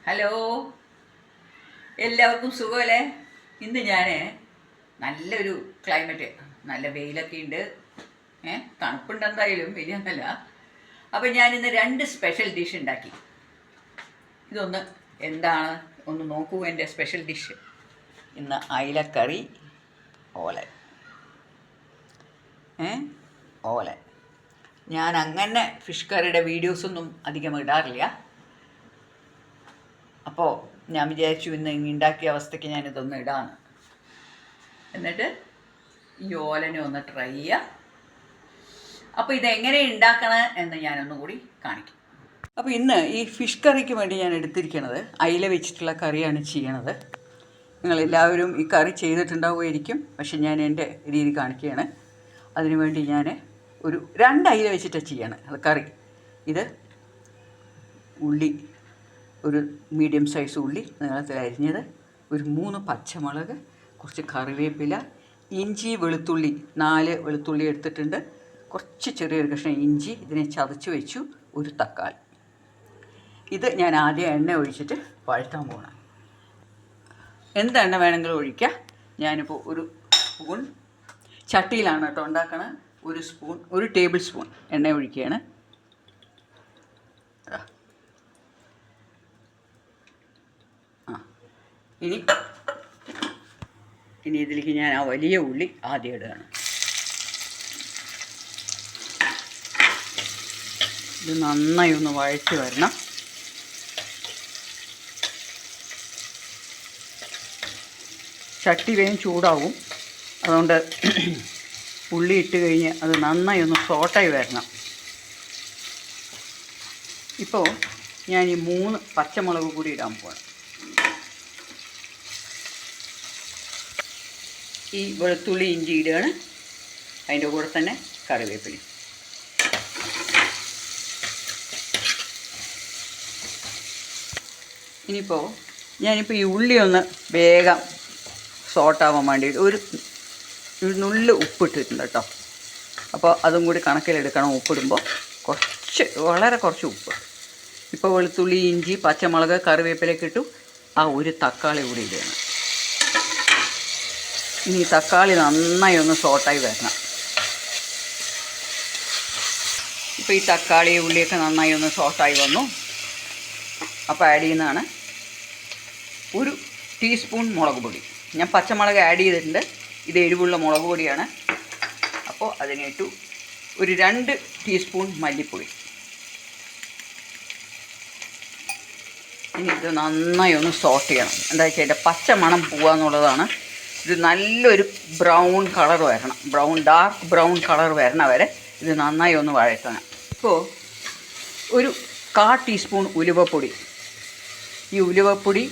Hello, എല്ലാവർക്കും സുഖമല്ലേ? ഇന്ന് ഞാൻ നല്ലൊരു ക്ലൈമറ്റ്, നല്ല വെയിലൊക്കെ ഉണ്ട്. തണുപ്പുണ്ട് എന്തായാലും, വലിയൊന്നല്ല. അപ്പം ഞാനിന്ന് 2 സ്പെഷ്യൽ ഡിഷ് ഉണ്ടാക്കി. ഇതൊന്ന് എന്താണ് ഒന്ന് നോക്കൂ. എൻ്റെ സ്പെഷ്യൽ ഡിഷ് ഇന്ന് അയിലക്കറി, ഓലൻ. ഓലൻ. ഞാൻ അങ്ങനെ ഫിഷ് കറിയുടെ വീഡിയോസൊന്നും അധികം ഇടാറില്ല. അപ്പോൾ ഞാൻ വിചാരിച്ചു ഇന്ന് ഉണ്ടാക്കിയ അവസ്ഥയ്ക്ക് ഞാനിതൊന്ന് ഇടാന്ന്. എന്നിട്ട് ഈ ഓലനെ ഒന്ന് ട്രൈ ചെയ്യുക. അപ്പോൾ ഇതെങ്ങനെ ഉണ്ടാക്കണം എന്ന് ഞാനൊന്നും കൂടി കാണിക്കും. അപ്പോൾ ഇന്ന് ഈ ഫിഷ് കറിക്ക് വേണ്ടി ഞാൻ എടുത്തിരിക്കുന്നത് അയില വെച്ചിട്ടുള്ള കറിയാണ് ചെയ്യണത്. നിങ്ങളെല്ലാവരും ഈ കറി ചെയ്തിട്ടുണ്ടാവുമായിരിക്കും, പക്ഷെ ഞാൻ എൻ്റെ രീതി കാണിക്കുകയാണ്. അതിനുവേണ്ടി ഞാൻ ഒരു 2 അയില വെച്ചിട്ടാണ് ചെയ്യണം അത് കറി. ഇത് ഉള്ളി, ഒരു മീഡിയം സൈസ് ഉള്ളി നീളത്തിൽ അരിഞ്ഞത്, ഒരു 3 പച്ചമുളക്, കുറച്ച് കറിവേപ്പില, ഇഞ്ചി, വെളുത്തുള്ളി 4 വെളുത്തുള്ളി എടുത്തിട്ടുണ്ട്, കുറച്ച് ചെറിയൊരു കഷ്ണം ഇഞ്ചി, ഇതിനെ ചതച്ച് വെച്ചു, ഒരു തക്കാളി. ഇത് ഞാൻ ആദ്യം എണ്ണ ഒഴിച്ചിട്ട് വഴറ്റാൻ പോകണം. എന്ത് എണ്ണ വേണമെങ്കിലും ഒഴിക്കാം. ഞാനിപ്പോൾ ഒരു സ്പൂൺ ചട്ടിയിലാണ് കേട്ടോ ഉണ്ടാക്കണത്. ഒരു ടേബിൾ സ്പൂൺ എണ്ണ ഒഴിക്കുകയാണ്. ഇനി ഇതിലേക്ക് ഞാൻ ആ വലിയ ഉള്ളി ആദ്യം ഇടുകയാണ്. ഇത് നന്നായി ഒന്ന് വഴറ്റി വരണം. ചട്ടി വേഗം ചൂടാവും, അതുകൊണ്ട് ഉള്ളി ഇട്ട് കഴിഞ്ഞ് അത് നന്നായി ഒന്ന് സോട്ടായി വരണം. ഇപ്പോൾ ഞാൻ ഈ 3 പച്ചമുളക് കൂടി ഇടാൻ പോകണം. ഈ വെളുത്തുള്ളി ഇഞ്ചി ഇടുകയാണ്, അതിൻ്റെ കൂടെ തന്നെ കറിവേപ്പില. ഇനിയിപ്പോൾ ഞാനിപ്പോൾ ഈ ഉള്ളി ഒന്ന് വേഗം സോട്ടാവാൻ വേണ്ടിയിട്ട് ഒരു നുള്ള് ഉപ്പിട്ടിട്ടുണ്ട് കേട്ടോ. അപ്പോൾ അതും കൂടി കണക്കിലെടുക്കണം. ഉപ്പിടുമ്പോൾ വളരെ കുറച്ച് ഉപ്പ്. ഇപ്പോൾ വെളുത്തുള്ളി ഇഞ്ചി പച്ചമുളക് കറിവേപ്പിലൊക്കെ ഇട്ടു. ആ ഒരു തക്കാളി കൂടി ഇടുകയാണ്. ഇനി തക്കാളി നന്നായി ഒന്ന് സോട്ടായി വരണം. ഇപ്പോൾ ഈ തക്കാളി ഉള്ളിയൊക്കെ നന്നായി ഒന്ന് സോട്ടായി വന്നു. അപ്പോൾ ആഡ് ചെയ്യുന്നതാണ് ഒരു ടീസ്പൂൺ മുളക് പൊടി. ഞാൻ പച്ചമുളക് ആഡ് ചെയ്തിട്ടുണ്ട്. ഇത് എരിവുള്ള മുളക് പൊടിയാണ്. അപ്പോൾ അതിനിട്ടു ഒരു 2 ടീസ്പൂൺ മല്ലിപ്പൊടി. ഇനി ഇത് നന്നായി ഒന്ന് സോട്ട് ചെയ്യണം. എന്താ വെച്ചാൽ അതിൻ്റെ പച്ച മണം പോവാന്നുള്ളതാണ്. ഇത് നല്ലൊരു ബ്രൗൺ കളർ വരണം, ഡാർക്ക് ബ്രൗൺ കളർ വരണ വരെ ഇത് നന്നായി ഒന്ന് വഴറ്റണം. ഇപ്പോൾ ഒരു 1/4 ടീസ്പൂൺ ഉലുവപ്പൊടി. ഈ ഉലുവപ്പൊടി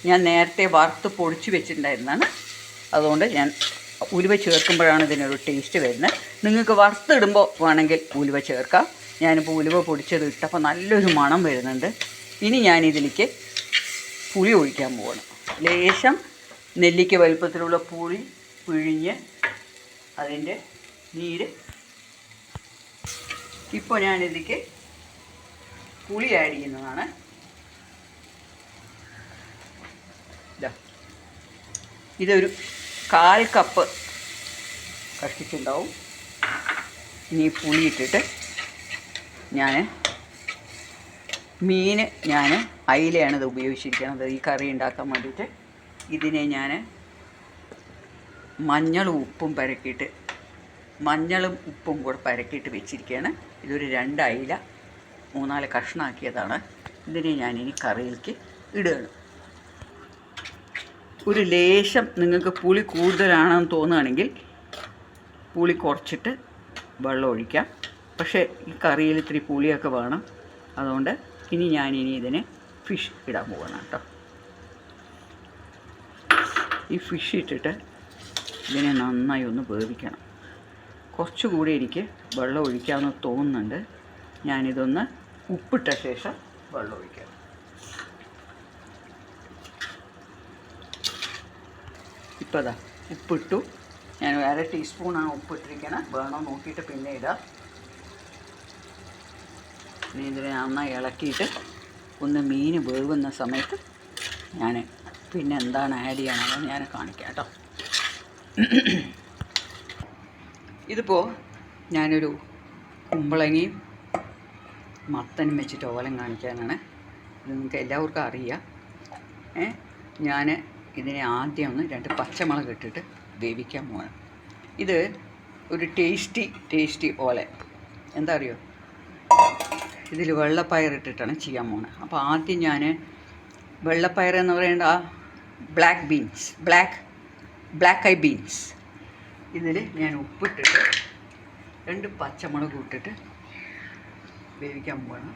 ഞാൻ നേരത്തെ വറുത്ത് പൊടിച്ച് വെച്ചിട്ടുണ്ടായിരുന്നതാണ്. അതുകൊണ്ട് ഞാൻ ഉലുവ ചേർക്കുമ്പോഴാണ് ഇതിനൊരു ടേസ്റ്റ് വരുന്നത്. നിങ്ങൾക്ക് വറുത്തിടുമ്പോൾ വേണമെങ്കിൽ ഉലുവ ചേർക്കാം. ഞാനിപ്പോൾ ഉലുവ പൊടിച്ചത് ഇട്ടപ്പോൾ നല്ലൊരു മണം വരുന്നുണ്ട്. ഇനി ഞാനിതിലേക്ക് പുളി ഒഴിക്കാൻ പോകണം. ലേശം നെല്ലിക്ക വലുപ്പത്തിലുള്ള പുളി പിഴിഞ്ഞ് അതിൻ്റെ നീര്. ഇപ്പോൾ ഞാനിതിലേക്ക് പുളി ആഡ് ചെയ്യുന്നതാണ്. ഇതൊരു 1/4 കപ്പ് കഷ്ടിച്ചുണ്ടാവും. ഇനി പുളി ഇട്ടിട്ട് ഞാൻ അയിലയാണ് ഇത് ഉപയോഗിച്ചിരിക്കുന്നത് ഈ കറി ഉണ്ടാക്കാൻ വേണ്ടിയിട്ട്. ഇതിനെ ഞാൻ മഞ്ഞളും ഉപ്പും കൂടെ പരക്കിയിട്ട് വെച്ചിരിക്കുകയാണ്. ഇതൊരു 2 അയില 3-4 കഷ്ണമാക്കിയതാണ്. ഇതിനെ ഞാനിനി കറിയിലേക്ക് ഇടുകയാണ്. ഒരു ലേശം നിങ്ങൾക്ക് പുളി കൂടുതലാണെന്ന് തോന്നുകയാണെങ്കിൽ പുളി കുറച്ചിട്ട് വെള്ളം ഒഴിക്കാം. പക്ഷേ ഈ കറിയിൽ ഇത്തിരി പുളിയൊക്കെ വേണം. അതുകൊണ്ട് ഞാനിനി ഇതിനെ ഫിഷ് ഇടാൻ പോകണം കേട്ടോ. ഈ ഫിഷ് ഇട്ടിട്ട് ഇതിനെ നന്നായി ഒന്ന് വേവിക്കണം. കുറച്ചുകൂടി എനിക്ക് വെള്ളം ഒഴിക്കാമെന്ന് തോന്നുന്നുണ്ട്. ഞാനിതൊന്ന് ഉപ്പിട്ട ശേഷം വെള്ളം ഒഴിക്കാം. ഇപ്പോൾ അതാ ഉപ്പിട്ടു. ഞാൻ 1/2 ടീസ്പൂണാണ് ഉപ്പിട്ടിരിക്കണം. വേണോ നോക്കിയിട്ട് പിന്നെ ഇടാം. ഇനി ഇതിനെ നന്നായി ഇളക്കിയിട്ട് ഒന്ന് മീൻ വേവുന്ന സമയത്ത് ഞാൻ പിന്നെ എന്താണ് ആഡ് ചെയ്യണമെന്ന് ഞാൻ കാണിക്കാം കേട്ടോ. ഇതിപ്പോൾ ഞാനൊരു കുമ്പളങ്ങയും മത്തനും വെച്ചിട്ട് ഓലം കാണിക്കാനാണ്. ഇത് നിങ്ങൾക്ക് എല്ലാവർക്കും അറിയാം. ഞാൻ ഇതിനെ ആദ്യം ഒന്ന് 2 പച്ചമുളക് ഇട്ടിട്ട് വേവിക്കാൻ പോകണം. ഇത് ഒരു ടേസ്റ്റി ഓലൻ. എന്താ അറിയോ, ഇതിൽ വെള്ളപ്പയർ ഇട്ടിട്ടാണ് ചെയ്യാൻ പോകുന്നത്. അപ്പോൾ ആദ്യം ഞാൻ വെള്ളപ്പയർ എന്ന് പറയേണ്ട ബ്ലാക്ക് ഐ ബീൻസ് ഇതിൽ ഞാൻ ഉപ്പിട്ടിട്ട് 2 പച്ചമുളക് ഇട്ടിട്ട് വേവിക്കാൻ പോകണം.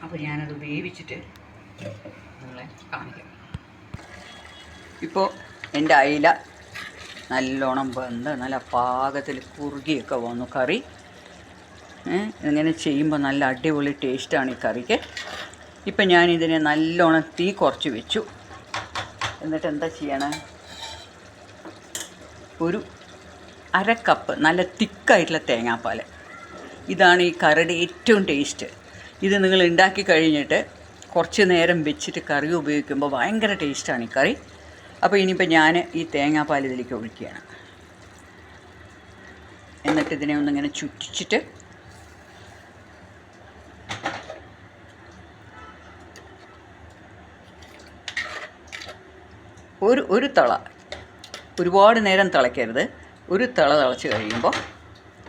അപ്പോൾ ഞാനത് വേവിച്ചിട്ട് നിങ്ങളെ കാണിക്കാം. ഇപ്പോൾ എൻ്റെ അയില നല്ലോണം വെന്ത് നല്ല പാകത്തിൽ കുറുകിയൊക്കെ വന്നു കറി. ഇങ്ങനെ ചെയ്യുമ്പോൾ നല്ല അടിപൊളി ടേസ്റ്റാണ് ഈ കറിക്ക്. ഇപ്പം ഞാനിതിനെ നല്ലോണം തീ കുറച്ച് വെച്ചു. എന്നിട്ട് എന്താ ചെയ്യണം, ഒരു 1/2 കപ്പ് നല്ല തിക്കായിട്ടുള്ള തേങ്ങാപ്പാൽ. ഇതാണ് ഈ കറിയുടെ ഏറ്റവും ടേസ്റ്റ്. ഇത് നിങ്ങൾ ഉണ്ടാക്കി കഴിഞ്ഞിട്ട് കുറച്ച് നേരം വെച്ചിട്ട് കറി ഉപയോഗിക്കുമ്പോൾ ഭയങ്കര ടേസ്റ്റാണ് ഈ കറി. അപ്പോൾ ഇനിയിപ്പോൾ ഞാൻ ഈ തേങ്ങാപ്പാൽ ഇതിലേക്ക് ഒഴിക്കുകയാണ്. എന്നിട്ട് ഇതിനെ ഒന്നിങ്ങനെ ചുറ്റിച്ചിട്ട് ഒരു തിള, ഒരുപാട് നേരം തിളയ്ക്കരുത്. ഒരു തിള തിളച്ച് കഴിയുമ്പോൾ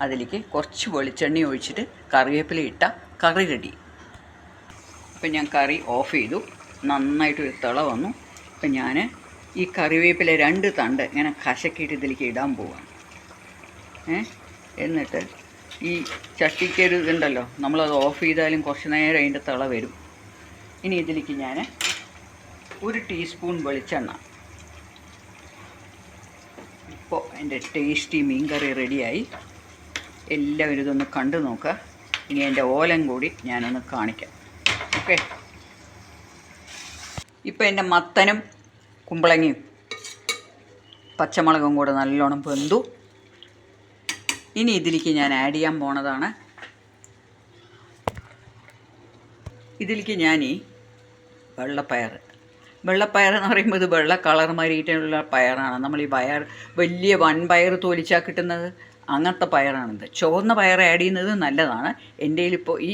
അതിലേക്ക് കുറച്ച് വെളിച്ചെണ്ണ ഒഴിച്ചിട്ട് കറിവേപ്പില ഇട്ട കറി റെഡി. അപ്പം ഞാൻ കറി ഓഫ് ചെയ്തു. നന്നായിട്ടൊരു തിള വന്നു. അപ്പം ഞാൻ ഈ കറിവേപ്പില 2 തണ്ട് ഇങ്ങനെ കശക്കിയിട്ട് ഇതിലേക്ക് ഇടാൻ പോവാണ്. എന്നിട്ട് ഈ ചട്ടിക്കൊരു ഇതുണ്ടല്ലോ, നമ്മളത് ഓഫ് ചെയ്താലും കുറച്ച് നേരം അതിൻ്റെ തിള വരും. ഇനി ഇതിലേക്ക് ഞാൻ 1 ടീസ്പൂൺ വെളിച്ചെണ്ണ. ഇപ്പോൾ എൻ്റെ ടേസ്റ്റി മീൻ കറി റെഡിയായി. എല്ലാവരും ഇതൊന്ന് കണ്ടു നോക്കുക. ഇനി എൻ്റെ ഓലം കൂടി ഞാനൊന്ന് കാണിക്കാം. ഓക്കെ, ഇപ്പോൾ എൻ്റെ മത്തനും കുമ്പളങ്ങയും പച്ചമുളകും കൂടെ നല്ലോണം വെന്തു. ഇനി ഇതിലേക്ക് ഞാൻ ആഡ് ചെയ്യാൻ പോണതാണ്, ഇതിലേക്ക് ഞാൻ ഈ വെള്ളപ്പയർ എന്ന് പറയുമ്പോൾ ഇത് വെള്ള കളർ മാറിയിട്ടുള്ള പയറാണ്. നമ്മൾ ഈ വലിയ വൻപയർ തോലിച്ചാൽ കിട്ടുന്നത് അങ്ങനത്തെ പയറാണിത്. ചുവന്ന പയർ ആഡ് ചെയ്യുന്നത് നല്ലതാണ്. എൻ്റെ കയ്യിലിപ്പോൾ ഈ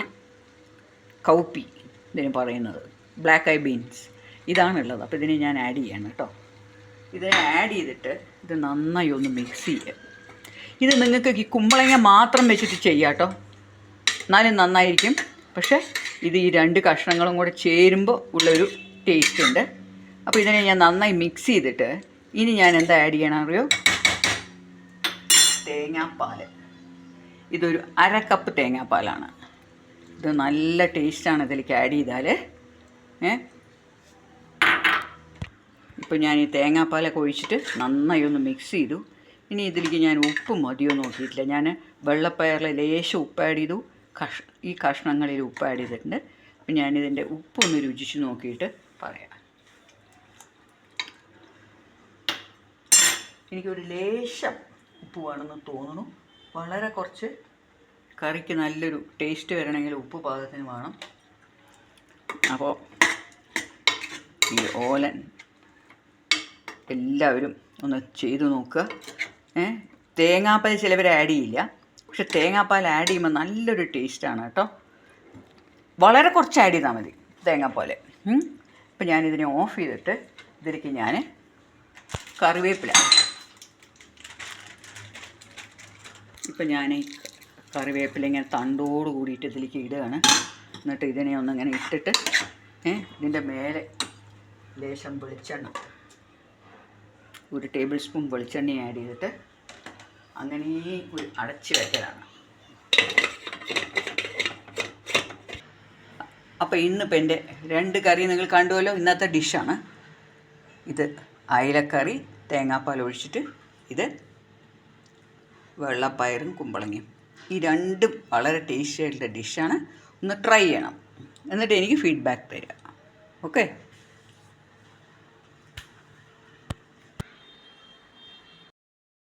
കൗപ്പി ഇതിന് പറയുന്നത് ബ്ലാക്ക് ഐ ബീൻസ് ഇതാണുള്ളത്. അപ്പോൾ ഇതിനെ ഞാൻ ആഡ് ചെയ്യണം കേട്ടോ. ഇതിനെ ആഡ് ചെയ്തിട്ട് ഇത് നന്നായി ഒന്ന് മിക്സ് ചെയ്യുക. ഇത് നിങ്ങൾക്ക് ഈ കുമ്പളങ്ങ മാത്രം വെച്ചിട്ട് ചെയ്യാം കേട്ടോ, എന്നാലും നന്നായിരിക്കും. പക്ഷേ ഇത് ഈ 2 കഷ്ണങ്ങളും കൂടെ ചേരുമ്പോൾ ഉള്ളൊരു ടേസ്റ്റ് ഉണ്ട്. അപ്പോൾ ഇതിനെ ഞാൻ നന്നായി മിക്സ് ചെയ്തിട്ട് ഇനി ഞാൻ എന്താ ആഡ് ചെയ്യണം അറിയോ, തേങ്ങാപ്പാൽ. ഇതൊരു 1/2 കപ്പ് തേങ്ങാപ്പാലാണ്. ഇത് നല്ല ടേസ്റ്റാണ് ഇതിലേക്ക് ആഡ് ചെയ്താൽ. ഇപ്പോൾ ഞാൻ ഈ തേങ്ങാപ്പാലൊക്കെ ഒഴിച്ചിട്ട് നന്നായി ഒന്ന് മിക്സ് ചെയ്തു. ഇനി ഇതിലേക്ക് ഞാൻ ഉപ്പ് മതിയോ നോക്കിയിട്ടില്ല. ഞാൻ വെള്ളപ്പയറിൽ ലേശം ഉപ്പ് ആഡ് ചെയ്തു, ഈ കഷ്ണങ്ങളിൽ ഉപ്പ് ആഡ് ചെയ്തിട്ടുണ്ട്. അപ്പം ഞാനിതിൻ്റെ ഉപ്പൊന്ന് രുചിച്ച് നോക്കിയിട്ട് പറയാം. എനിക്കൊരു ലേശം ഉപ്പ് വേണമെന്ന് തോന്നുന്നു. വളരെ കുറച്ച് കറിക്ക് നല്ലൊരു ടേസ്റ്റ് വരണമെങ്കിൽ ഉപ്പ് പാകത്തിന് വേണം. അപ്പോൾ ഈ ഓലൻ എല്ലാവരും ഒന്ന് ചെയ്തു നോക്കുക. തേങ്ങാപ്പാൽ ചിലവർ ആഡ് ചെയ്യില്ല, പക്ഷെ തേങ്ങാപ്പാൽ ആഡ് ചെയ്യുമ്പോൾ നല്ലൊരു ടേസ്റ്റാണ് കേട്ടോ. വളരെ കുറച്ച് ആഡ് ചെയ്താൽ മതി തേങ്ങാപ്പാൽ. അപ്പം ഞാനിതിനെ ഓഫ് ചെയ്തിട്ട് ഇതിലേക്ക് ഞാൻ കറിവേപ്പില, ഇപ്പം ഞാൻ കറിവേപ്പില ഇങ്ങനെ തണ്ടോട് കൂടിയിട്ട് ഇതിലേക്ക് ഇടുകയാണ്. എന്നിട്ട് ഇതിനെ ഒന്നിങ്ങനെ ഇട്ടിട്ട് ഇതിൻ്റെ മേലെ ലേശം വെളിച്ചെണ്ണ, 1 ടേബിൾ സ്പൂൺ വെളിച്ചെണ്ണ ആഡ് ചെയ്തിട്ട് അങ്ങനെ ഒരു അടച്ച് വയ്ക്കലാണ്. അപ്പോൾ ഇന്നിപ്പോൾ എൻ്റെ 2 കറി നിങ്ങൾ കണ്ടുവല്ലോ. ഇന്നത്തെ ഡിഷാണ് ഇത്. അയിലക്കറി തേങ്ങാപ്പാൽ ഒഴിച്ചിട്ട്, ഇത് വെള്ളപ്പയറും കുമ്പളങ്ങയും. ഈ 2ഉം വളരെ ടേസ്റ്റി ആയിട്ടുള്ള ഡിഷാണ്. ഒന്ന് ട്രൈ ചെയ്യണം, എന്നിട്ട് എനിക്ക് ഫീഡ്ബാക്ക് തരിക. ഓക്കെ.